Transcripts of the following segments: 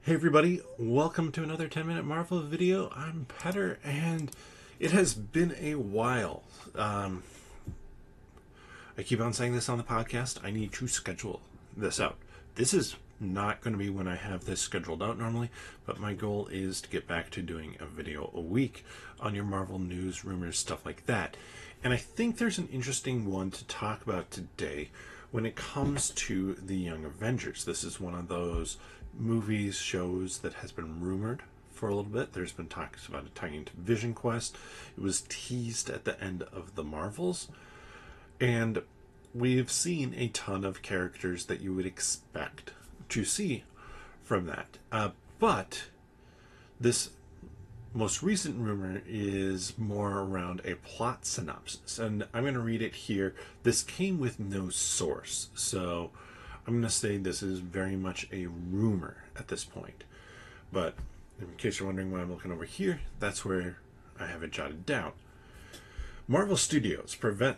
Hey everybody, welcome to another 10-minute Marvel video. I'm Petter, and it has been a while. I keep on saying this on the podcast. I need to schedule this out. This is not going to be when I have this scheduled out normally, but my goal is to get back to doing a video a week on your Marvel news, rumors, stuff like that. And I think there's an interesting one to talk about today when it comes to the Young Avengers. This is one of those movies, shows that has been rumored for a little bit. There's been talks about it tying into Vision Quest. It was teased at the end of the Marvels. And we've seen a ton of characters that you would expect to see from that. But this most recent rumor is more around a plot synopsis. And I'm going to read it here. This came with no source. So I'm going to say this is very much a rumor at this point. But in case you're wondering why I'm looking over here, that's where I have it jotted down. Marvel Studios presents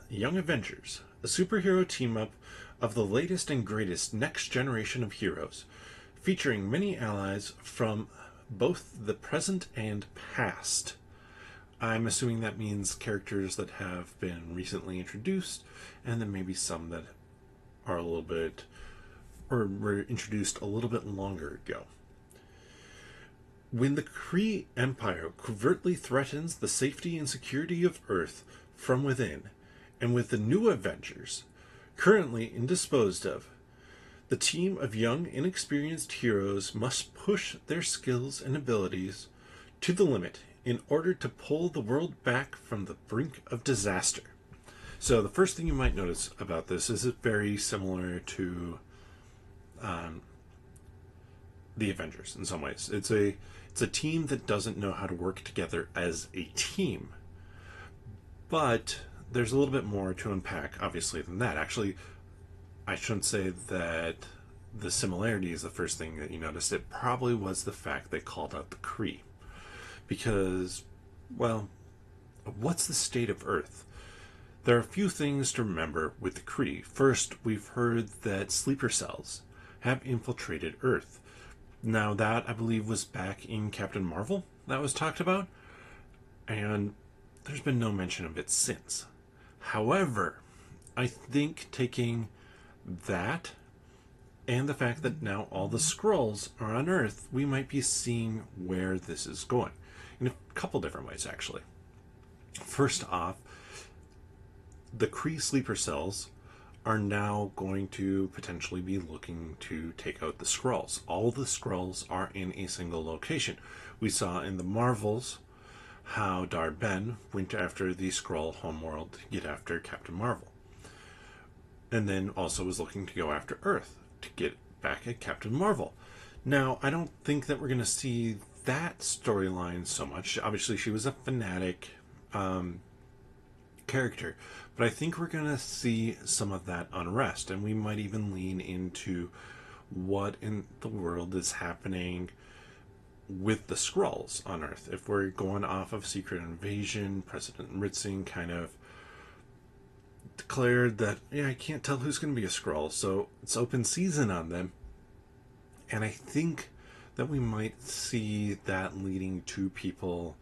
Young Avengers, a superhero team-up of the latest and greatest next generation of heroes, featuring many allies from both the present and past. I'm assuming that means characters that have been recently introduced, and then maybe some that are a little bit, or were introduced a little bit longer ago. When the Kree Empire covertly threatens the safety and security of Earth from within, and with the new Avengers currently indisposed of, the team of young, inexperienced heroes must push their skills and abilities to the limit in order to pull the world back from the brink of disaster. So the first thing you might notice about this is it's very similar to the Avengers in some ways. It's a team that doesn't know how to work together as a team. But there's a little bit more to unpack, obviously, than that. Actually, I shouldn't say that the similarity is the first thing that you noticed. It probably was the fact they called out the Kree. Because, well, what's the state of Earth? There are a few things to remember with the Kree. First, we've heard that sleeper cells have infiltrated Earth. Now that, I believe, was back in Captain Marvel that was talked about, and there's been no mention of it since. However, I think taking that and the fact that now all the Skrulls are on Earth, we might be seeing where this is going. In a couple different ways, actually. First off, the Kree sleeper cells are now going to potentially be looking to take out the Skrulls. All the Skrulls are in a single location. We saw in the Marvels how Dar-Ben went after the Skrull homeworld to get after Captain Marvel. And then also was looking to go after Earth to get back at Captain Marvel. Now, I don't think that we're going to see that storyline so much. Obviously, she was a fanatic character, but I think we're going to see some of that unrest, and we might even lean into what in the world is happening with the Skrulls on Earth. If we're going off of Secret Invasion, President Ritzing kind of declared that, I can't tell who's going to be a Skrull, so it's open season on them. And I think that we might see that leading to people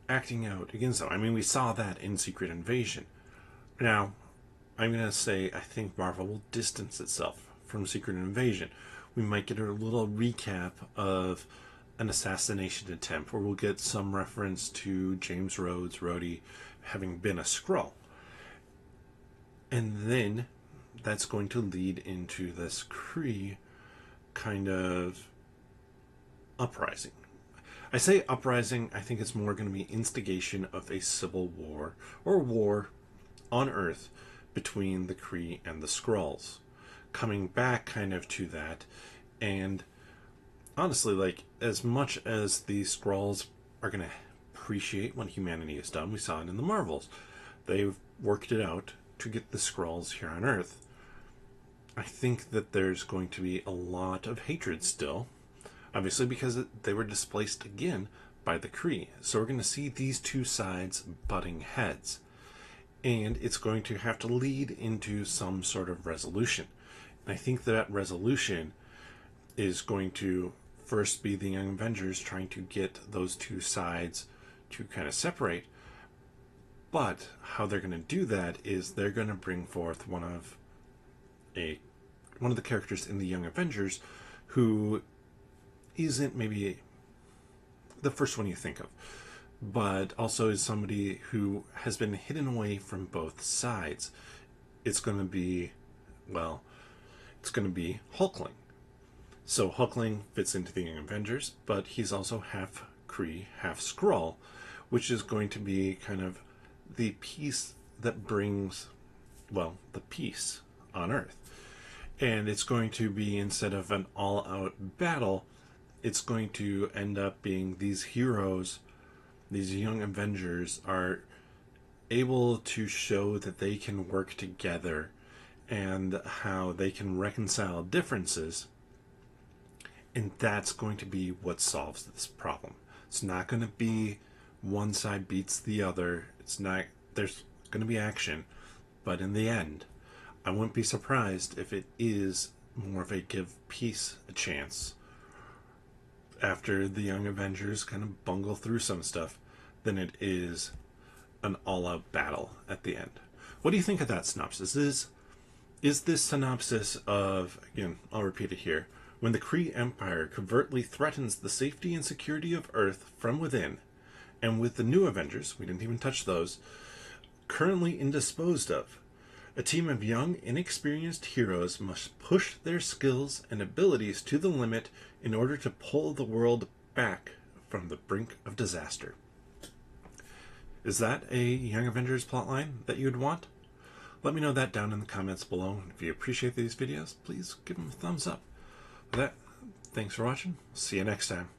acting out against them. I mean, we saw that in Secret Invasion. Now, I'm going to say I think Marvel will distance itself from Secret Invasion. We might get a little recap of an assassination attempt where we'll get some reference to James Rhodey having been a Skrull. And then that's going to lead into this Kree kind of uprising. I say uprising, I think it's more going to be instigation of a civil war or war on Earth between the Kree and the Skrulls. Coming back kind of to that, and honestly, like, as much as the Skrulls are going to appreciate what humanity has done, we saw it in the Marvels. They've worked it out to get the Skrulls here on Earth. I think that there's going to be a lot of hatred still, obviously because they were displaced again by the Kree. So we're going to see these two sides butting heads. And it's going to have to lead into some sort of resolution. I think that resolution is going to first be the Young Avengers trying to get those two sides to kind of separate. But how they're going to do that is they're going to bring forth one of the characters in the Young Avengers who isn't maybe the first one you think of, but also is somebody who has been hidden away from both sides. It's going to be, well, it's going to be Hulkling. So Hulkling fits into the Young Avengers, but he's also half Kree, half Skrull, which is going to be kind of the piece that brings, well, the peace on Earth. And it's going to be, instead of an all-out battle, it's going to end up being these heroes, these Young Avengers, are able to show that they can work together and how they can reconcile differences. And that's going to be what solves this problem. It's not going to be one side beats the other. It's not, there's going to be action, but in the end, I wouldn't be surprised if it is more of a give peace a chance after the Young Avengers kind of bungle through some stuff than it is an all-out battle at the end. What do you think of that synopsis? Is this synopsis of, again, I'll repeat it here, when the Kree Empire covertly threatens the safety and security of Earth from within, and with the new Avengers, we didn't even touch those, currently indisposed of, a team of young, inexperienced heroes must push their skills and abilities to the limit in order to pull the world back from the brink of disaster. Is that a Young Avengers plotline that you'd want? Let me know that down in the comments below. If you appreciate these videos, please give them a thumbs up. With that, thanks for watching. See you next time.